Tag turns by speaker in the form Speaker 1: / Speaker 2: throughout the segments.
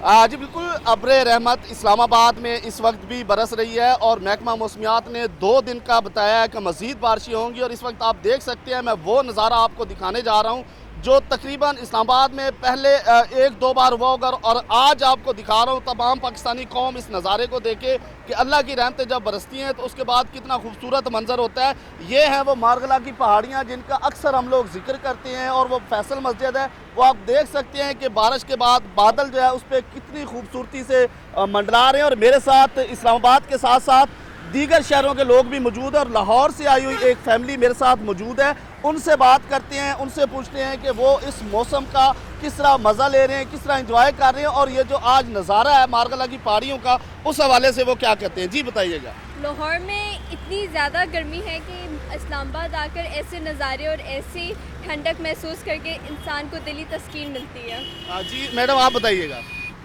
Speaker 1: जी बिल्कुल, अब्र रहमत इस्लाम आबाद में इस वक्त भी बरस रही है और महकमा मौसमियात ने 2 दिन का बताया है कि मज़ीद बारिशें होंगी। और इस वक्त आप देख सकते हैं, मैं वो नज़ारा आपको दिखाने जा रहा हूँ जो तकरीबन इस्लामाबाद में पहले 1-2 बार हुआ होगा, और आज आपको दिखा रहा हूँ। तमाम पाकिस्तानी कौम इस नज़ारे को देखे कि अल्लाह की रहमतें जब बरसती हैं तो उसके बाद कितना खूबसूरत मंजर होता है। ये हैं वो मारगला की पहाड़ियाँ जिनका अक्सर हम लोग जिक्र करते हैं, और वो फैसल मस्जिद है। वो आप देख सकते हैं कि बारिश के बाद बादल जो है उस पर कितनी खूबसूरती से मंडरा रहे हैं। और मेरे साथ इस्लामाबाद के साथ साथ दीगर शहरों के लोग भी मौजूद हैं, और लाहौर से आई हुई एक फैमिली मेरे साथ मौजूद है। उनसे बात करते हैं, उनसे पूछते हैं कि वो इस मौसम का किस तरह मज़ा ले रहे हैं, किस तरह एंजॉय कर रहे हैं, और ये जो आज नज़ारा है मारगला की पहाड़ियों का, उस हवाले से वो क्या कहते हैं। जी बताइएगा।
Speaker 2: लाहौर में इतनी ज़्यादा गर्मी है कि इस्लामाबाद आकर ऐसे नज़ारे और ऐसी ठंडक महसूस करके इंसान को दिली तस्कीन मिलती है।
Speaker 1: जी मैडम, आप बताइएगा।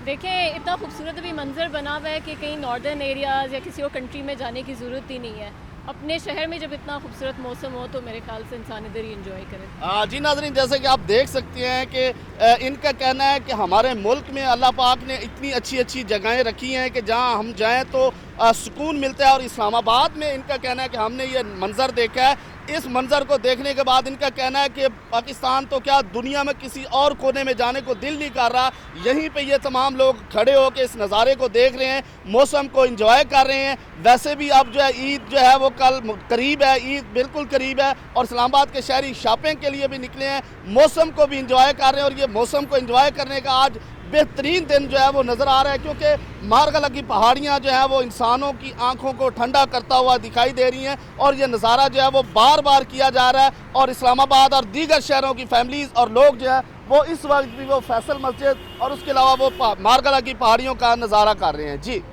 Speaker 3: देखें, इतना खूबसूरत अभी मंजर बना हुआ है कि कहीं नॉर्दर्न एरियाज़ या किसी और कंट्री में जाने की ज़रूरत ही नहीं है। अपने शहर में जब इतना खूबसूरत मौसम हो तो मेरे ख्याल से इंसान इधर ही एंजॉय करे।
Speaker 1: जी नाज़रीन, जैसे कि आप देख सकते हैं कि इनका कहना है कि हमारे मुल्क में अल्लाह पाक ने इतनी अच्छी अच्छी जगहें रखी हैं कि जहां हम जाएं तो सुकून मिलता है। और इस्लामाबाद में इनका कहना है कि हमने ये मंज़र देखा है। इस मंज़र को देखने के बाद इनका कहना है कि पाकिस्तान तो क्या, दुनिया में किसी और कोने में जाने को दिल नहीं कर रहा। यहीं पे ये तमाम लोग खड़े होकर इस नज़ारे को देख रहे हैं, मौसम को एंजॉय कर रहे हैं। वैसे भी अब जो है ईद जो है वो कल करीब है, ईद बिल्कुल करीब है, और इस्लामाबाद के शहरी शॉपिंग के लिए भी निकले हैं, मौसम को भी एंजॉय कर रहे हैं। और ये मौसम को एंजॉय करने का आज बेहतरीन दिन जो है वो नज़र आ रहा है, क्योंकि मारगला की पहाड़ियाँ जो है वो इंसानों की आंखों को ठंडा करता हुआ दिखाई दे रही हैं। और ये नज़ारा जो है वो बार बार किया जा रहा है, और इस्लामाबाद और दीगर शहरों की फैमिलीज़ और लोग जो है वो इस वक्त भी वो फैसल मस्जिद और उसके अलावा वो मारगला की पहाड़ियों का नज़ारा कर रहे हैं। जी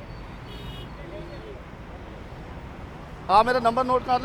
Speaker 1: हाँ, मेरा नंबर नोट कर लें।